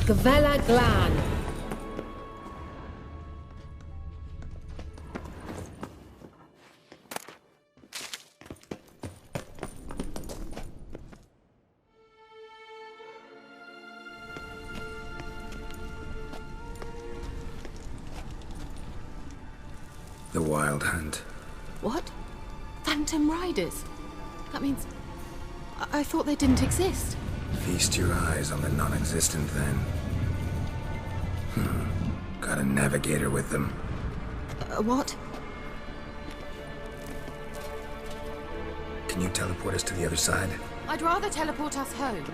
Gvella Glan. The Wild Hunt. What? Phantom Riders? That means... I thought they didn't exist. Feast your eyes on the non-existent then. Got a navigator with them. What? Can you teleport us to the other side? I'd rather teleport us home.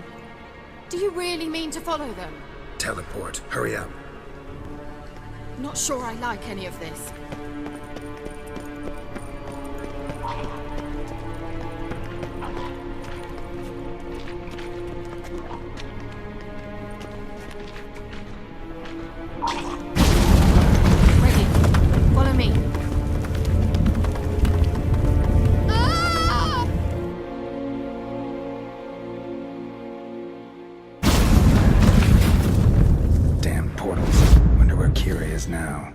Do you really mean to follow them? Teleport. Hurry up. Not sure I like any of this. Ready. Follow me. Ah! Damn portals. Wonder where Kira is now.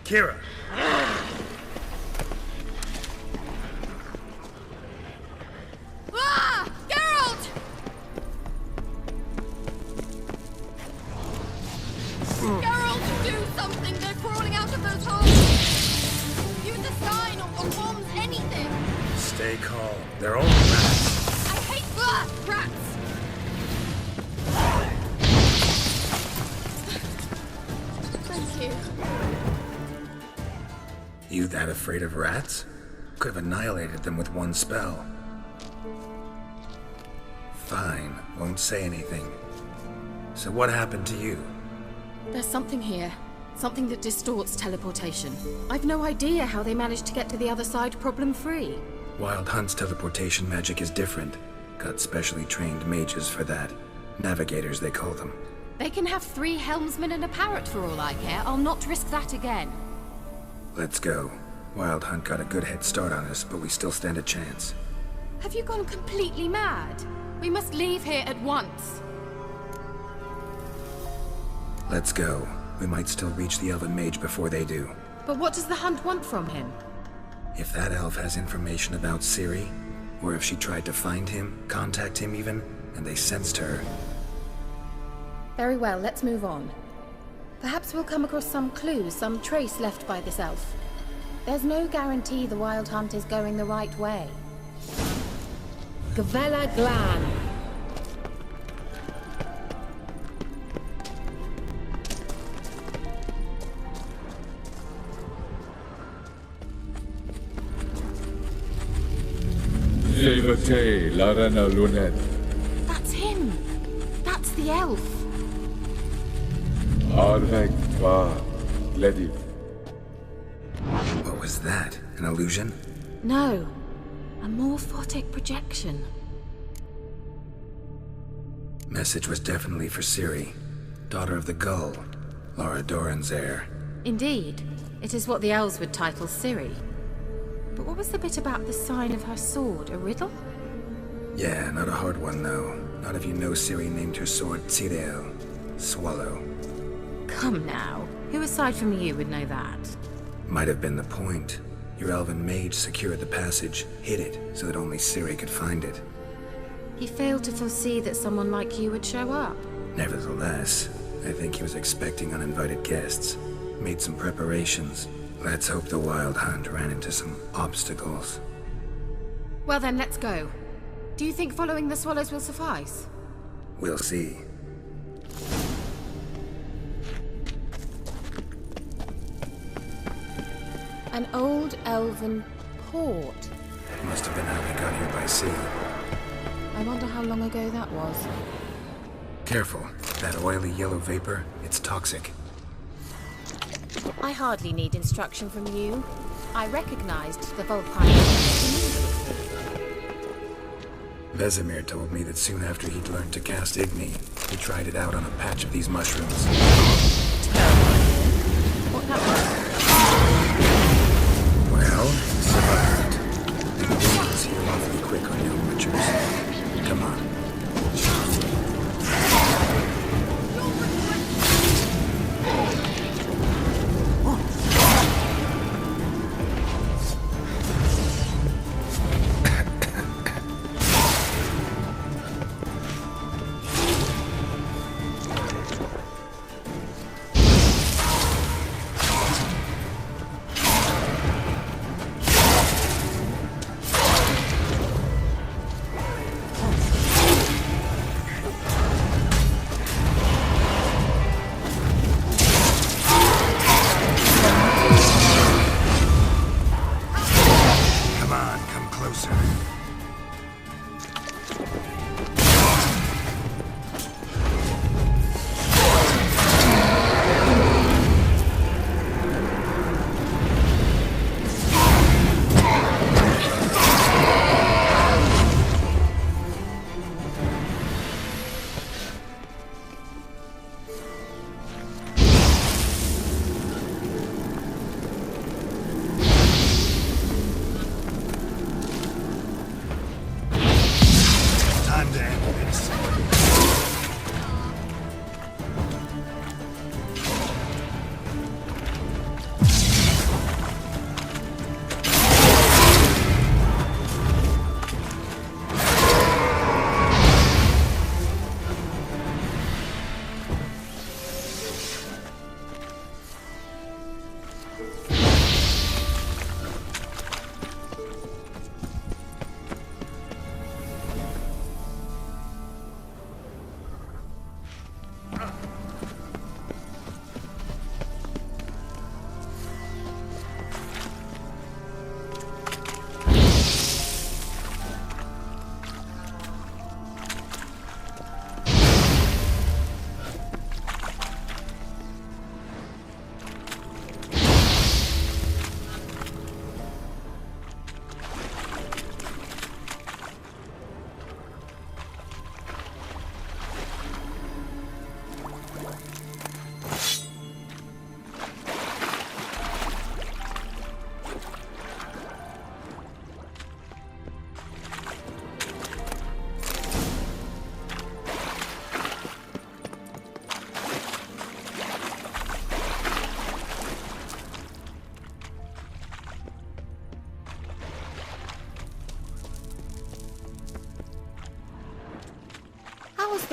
Kira! Ah! Geralt! Geralt, do something! They're crawling out of those holes! Use a sign or bombs, anything! Stay calm. They're only rats. I hate rats! Thank you. You that afraid of rats? Could have annihilated them with one spell. Fine, won't say anything. So what happened to you? There's something here. Something that distorts teleportation. I've no idea how they managed to get to the other side problem-free. Wild Hunt's teleportation magic is different. Got specially trained mages for that. Navigators, they call them. They can have 3 helmsmen and a parrot for all I care. I'll not risk that again. Let's go. Wild Hunt got a good head start on us, but we still stand a chance. Have you gone completely mad? We must leave here at once. Let's go. We might still reach the elven mage before they do. But what does the Hunt want from him? If that elf has information about Ciri, or if she tried to find him, contact him even, and they sensed her. Very well, let's move on. Perhaps we'll come across some clues, some trace left by this elf. There's no guarantee the Wild Hunt is going the right way. Gavella Glan. Levate, Larena Lunet. That's him! That's the elf! Arvek Tva, Ledith. What was that? An illusion? No. A morphotic projection. Message was definitely for Ciri, daughter of the Gull, Lara Doran's heir. Indeed. It is what the elves would title Ciri. But what was the bit about the sign of her sword? A riddle? Yeah, not a hard one though. Not if you know Ciri named her sword Tyrell, Swallow. Come now. Who aside from you would know that? Might have been the point. Your elven mage secured the passage, hid it, so that only Ciri could find it. He failed to foresee that someone like you would show up. Nevertheless, I think he was expecting uninvited guests. Made some preparations. Let's hope the Wild Hunt ran into some obstacles. Well then, let's go. Do you think following the swallows will suffice? We'll see. An old elven port. Must have been how they got here by sea. I wonder how long ago that was. Careful. That oily yellow vapor, it's toxic. I hardly need instruction from you. I recognized the Vulpine immediately. Vesemir told me that soon after he'd learned to cast Igni, he tried it out on a patch of these mushrooms. What happened? Well, he survived. The demons heal awfully quick on young butchers. Come on.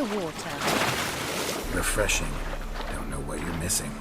the water. Refreshing. Don't know what you're missing.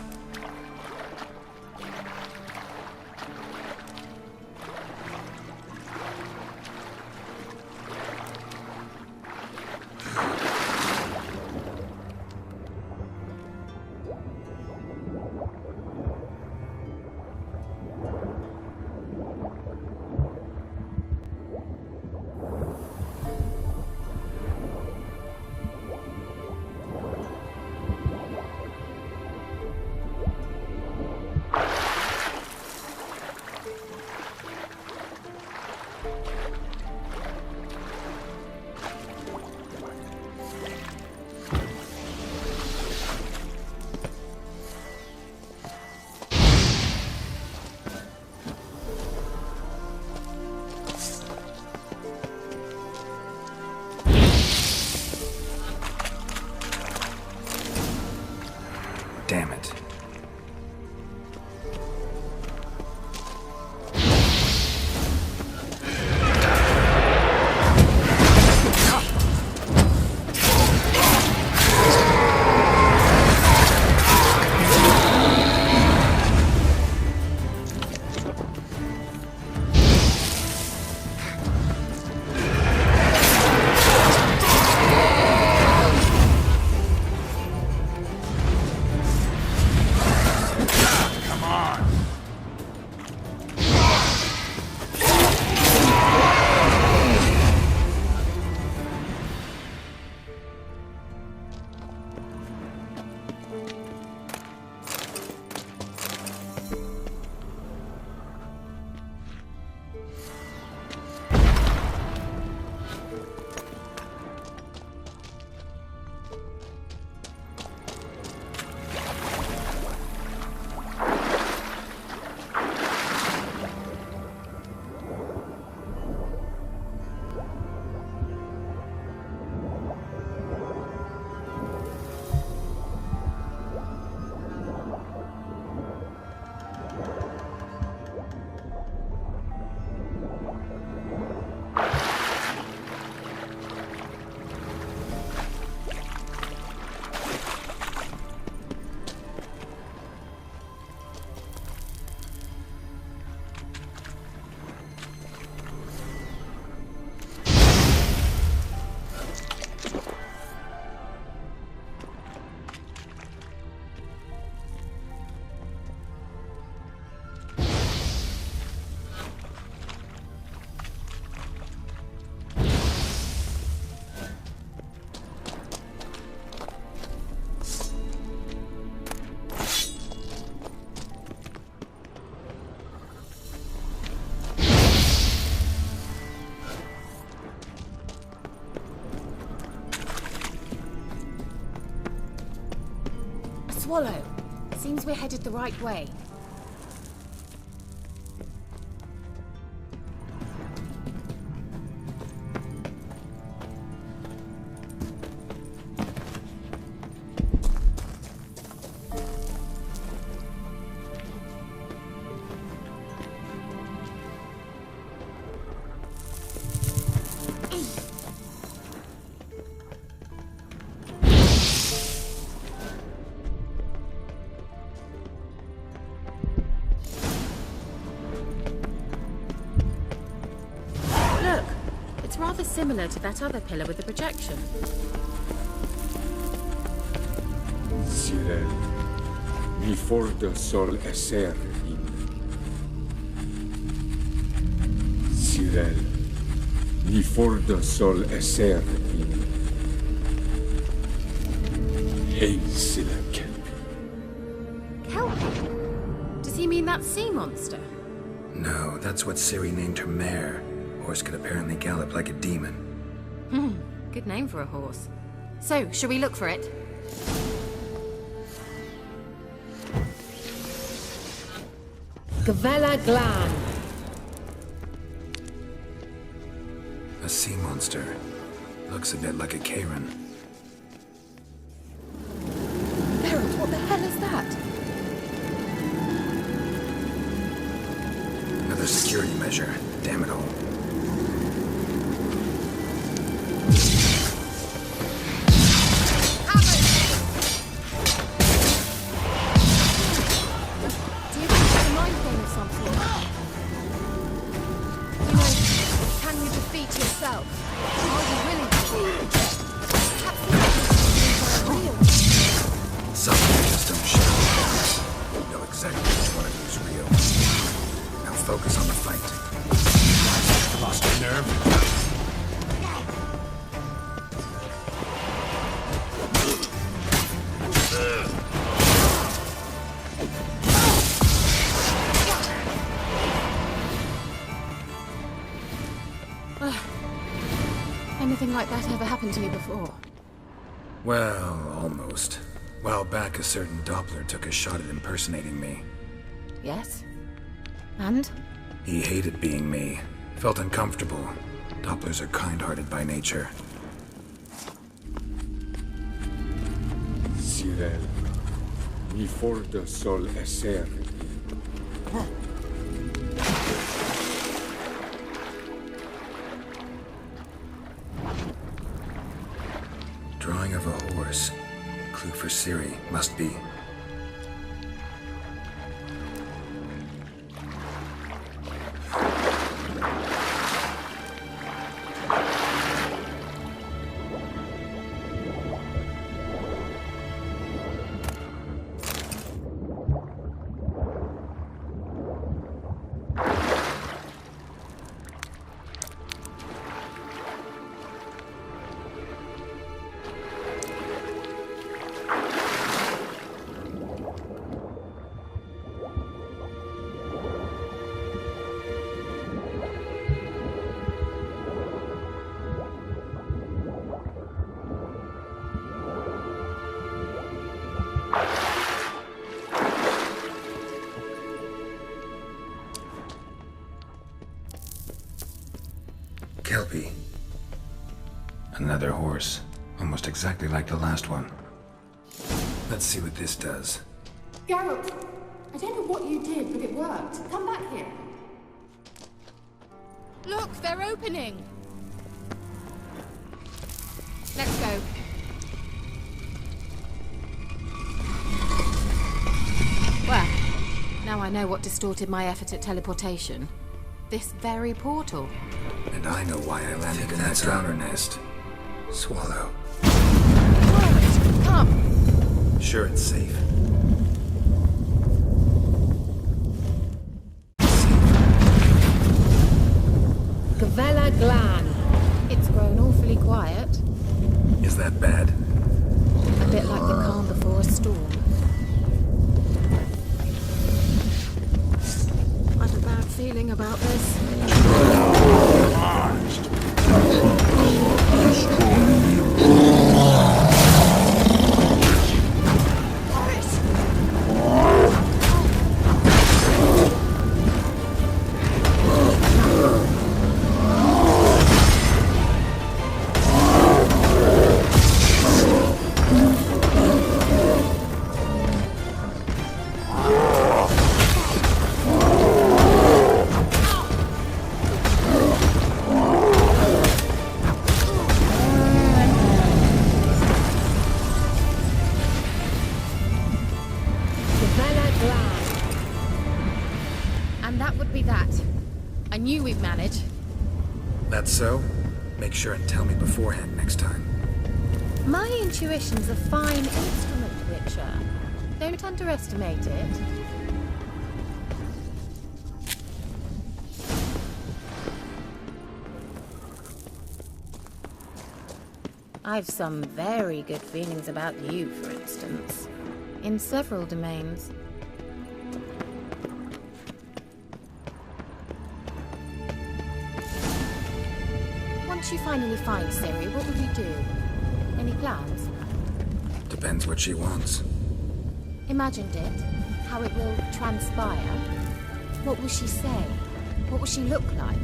Damn it. Swallow. Seems we're headed the right way. Rather similar to that other pillar with the projection. Sirel, mi forte sol esser in. Sirel, mi forte sol esser in. Ein sila kelp. Kelp? Does he mean that sea monster? No, that's what Ciri named her mare. Horse could apparently gallop like a demon. Good name for a horse. So, shall we look for it? Gavella Glan. A sea monster. Looks a bit like a Karen. Geralt, what the hell is that? Another security measure. Damn it all. anything like that ever happened to you before? Well, almost. While back, a certain Doppler took a shot at impersonating me. Yes? And? He hated being me. Felt uncomfortable. Dopplers are kind-hearted by nature. Cyril, mi for de sol esser. Drawing of a horse. Clue for Ciri, must be. Kelpie. Another horse. Almost exactly like the last one. Let's see what this does. Geralt, I don't know what you did, but it worked. Come back here. Look, they're opening! Let's go. Well, now I know what distorted my effort at teleportation. This very portal. And I know why I landed in that drowner nest. Swallow. Right, come! Sure it's safe. Gavella Glan. It's grown awfully quiet. Is that bad? A bit like the calm before a storm. I've a bad feeling about this. And that would be that. I knew we'd manage. That's so? Make sure and tell me beforehand next time. My intuition's a fine instrument, Witcher. Don't underestimate it. I've some very good feelings about you, for instance. In several domains. Once you finally find Ciri, what will you do? Any plans? Depends what she wants. Imagined it. How it will transpire. What will she say? What will she look like?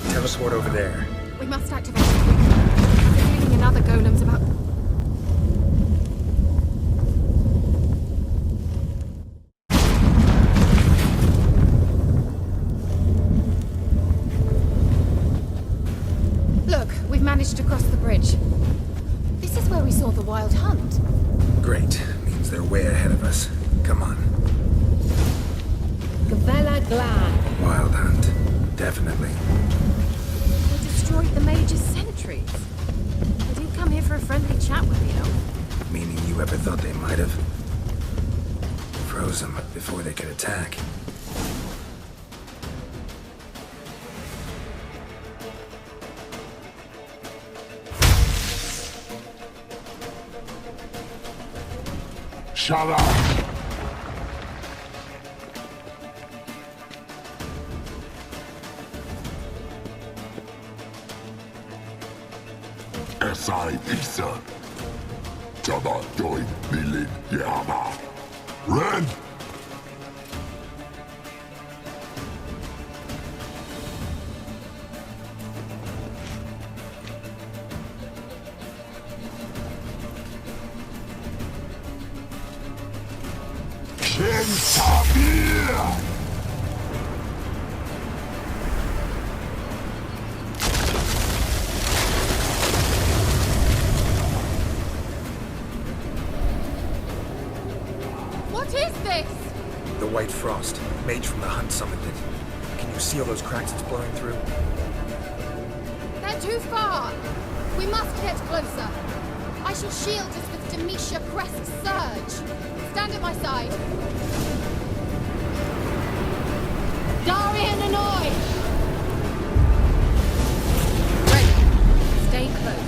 Tell us what over there. We must activate it quickly. I've been reading in other golems about... Look, we've managed to cross the bridge. This is where we saw the wild hunt. Great. Means they're way ahead of us. Come on. Gavella Glan. Wild hunt. Definitely. They destroyed the Mage's sentries. They didn't come here for a friendly chat with the elf. Meaning you ever thought they might have? Froze them before they could attack. Shut up! sai isa. Jama join Nilin Yama. Ren! What is this? The white frost. Mage from the hunt summoned it. Can you see all those cracks it's blowing through? They're too far. We must get closer. I shall shield us with Demetia Crest's surge. Stand at my side. Darian Annoy! Ready. Stay close.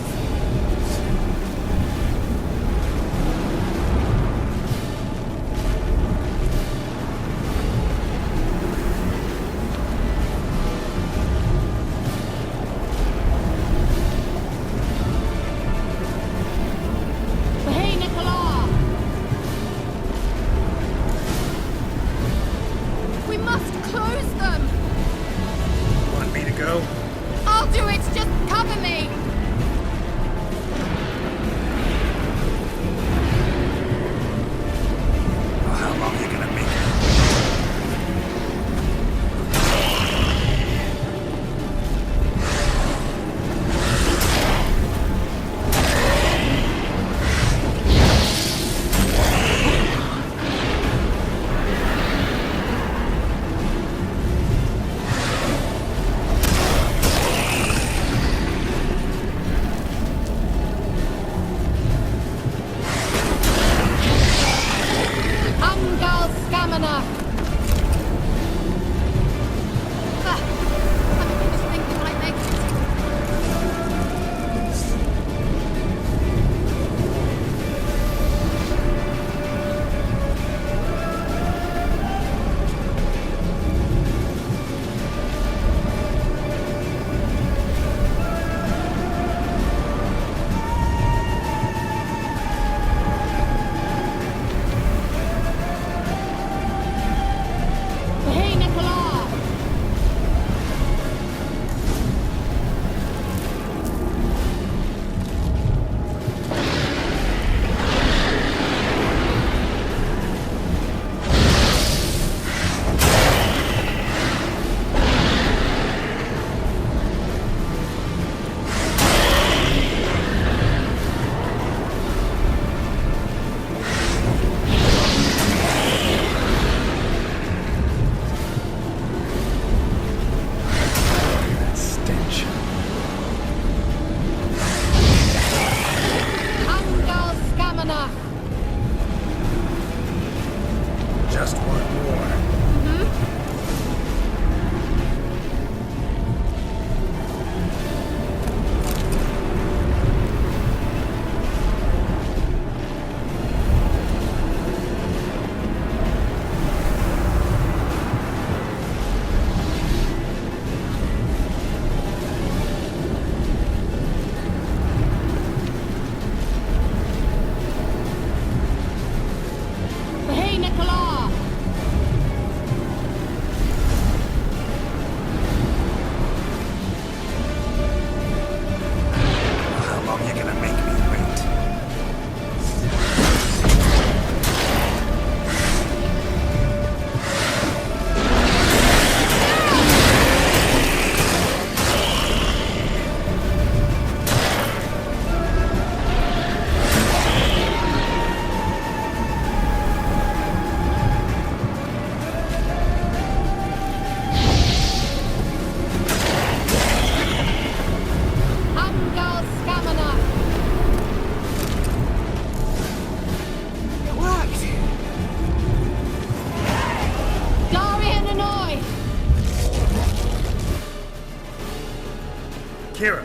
Kira!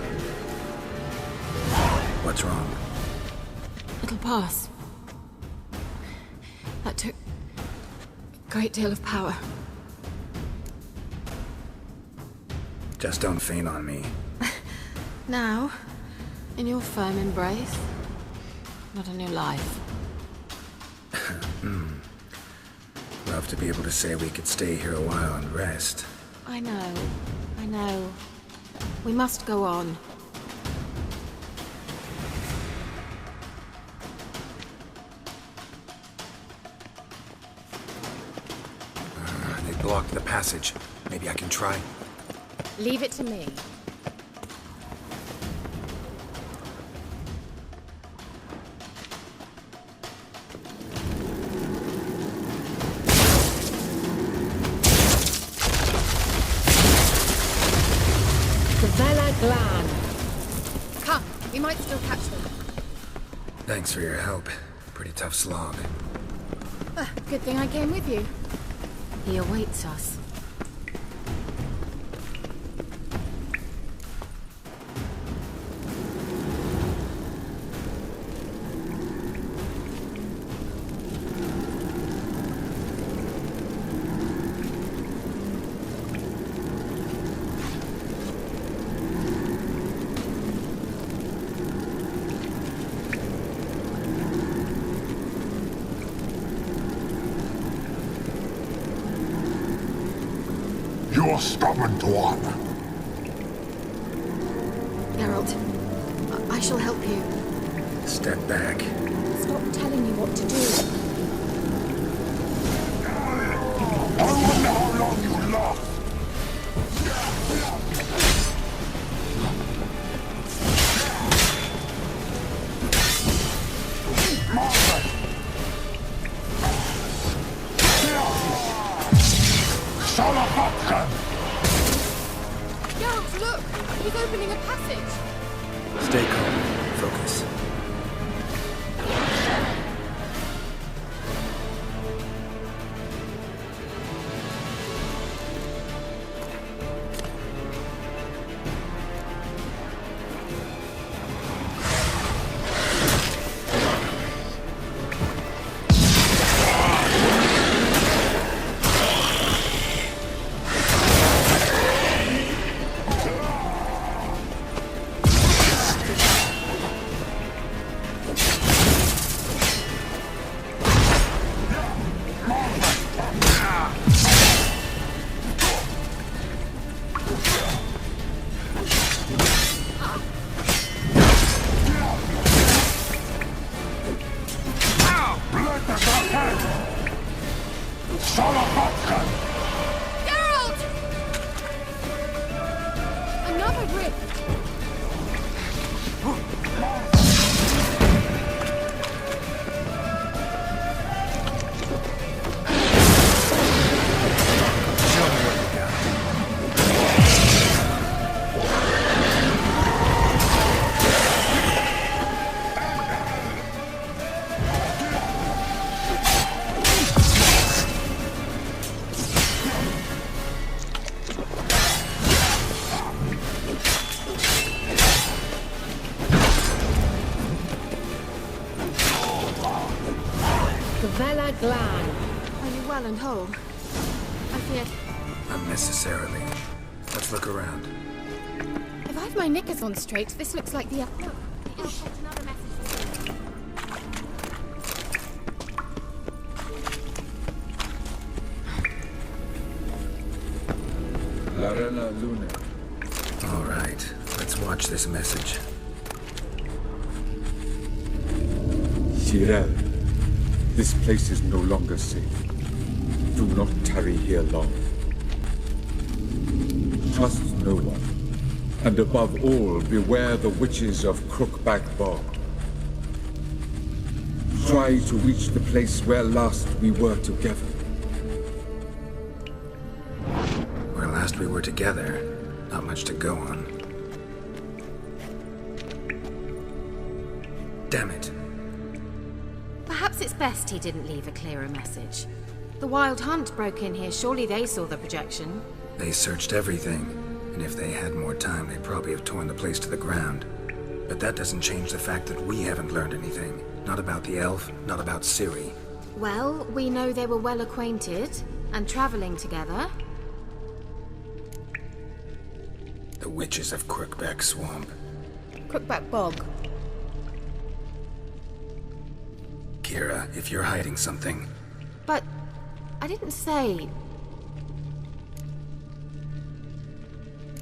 What's wrong? It'll pass. That took a great deal of power. Just don't faint on me. Now, In your firm embrace? Not a new life. Love to be able to say we could stay here a while and rest. I know. We must go on. They blocked the passage. Maybe I can try. Leave it to me. Come, we might still catch them. Thanks for your help. Pretty tough slog. Good thing I came with you. He awaits us. You're stubborn one. Geralt, I shall help you. Step back. Stop telling me what to do. I wonder how long you last. Geralt, look! He's opening a passage! Stay calm. Focus. Geralt! Another rift! Glad. Are you well and whole? I fear... Unnecessarily. Let's look around. If I've my knickers on straight, this looks like the... Look, it'll take another message. Larena Luna. All right. Let's watch this message. Nithral. This place is no longer safe. Do not tarry here long. Trust no one. And above all, beware the witches of Crookback Bog. Try to reach the place where last we were together. Where last we were together, not much to go on. Damn it. Perhaps it's best he didn't leave a clearer message. The Wild Hunt broke in here. Surely they saw the projection. They searched everything, and if they had more time, they'd probably have torn the place to the ground. But that doesn't change the fact that we haven't learned anything. Not about the elf, not about Ciri. Well, we know they were well acquainted and traveling together. The witches of Crookback Swamp. Crookback Bog. Kira, if you're hiding something... But I didn't say...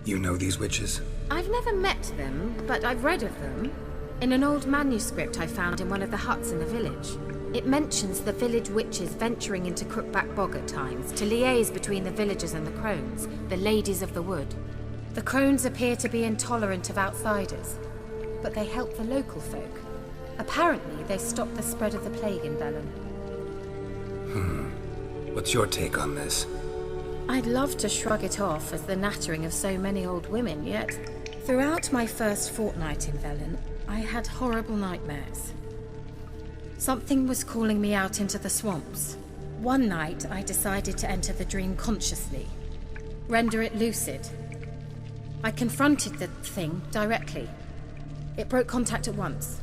You know these witches? I've never met them, but I've read of them. In an old manuscript I found in one of the huts in the village. It mentions the village witches venturing into Crookback Bog at times to liaise between the villagers and the crones, the ladies of the wood. The crones appear to be intolerant of outsiders, but they help the local folk. Apparently, they stopped the spread of the plague in Bölüm. What's your take on this? I'd love to shrug it off as the nattering of so many old women, yet throughout my first fortnight in Bölüm, I had horrible nightmares. Something was calling me out into the swamps. One night, I decided to enter the dream consciously, render it lucid. I confronted the thing directly. It broke contact at once.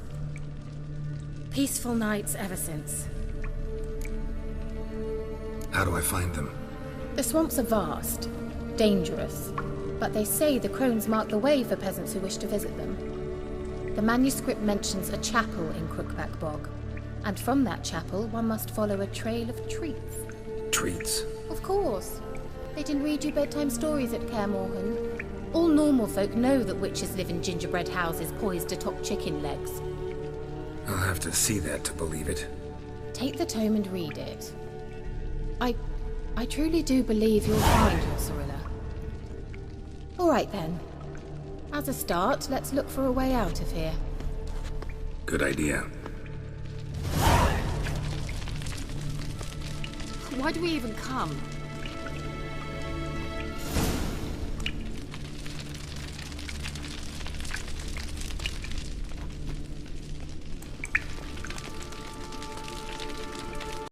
Peaceful nights ever since. How do I find them? The swamps are vast, dangerous, but they say the crones mark the way for peasants who wish to visit them. The manuscript mentions a chapel in Crookback Bog, and from that chapel one must follow a trail of treats. Treats? Of course. They didn't read you bedtime stories at Kaer Morhen. All normal folk know that witches live in gingerbread houses poised atop chicken legs. I'll have to see that to believe it. Take the tome and read it. I truly do believe you'll find your Cirilla. All right then. As a start, let's look for a way out of here. Good idea. Why do we even come?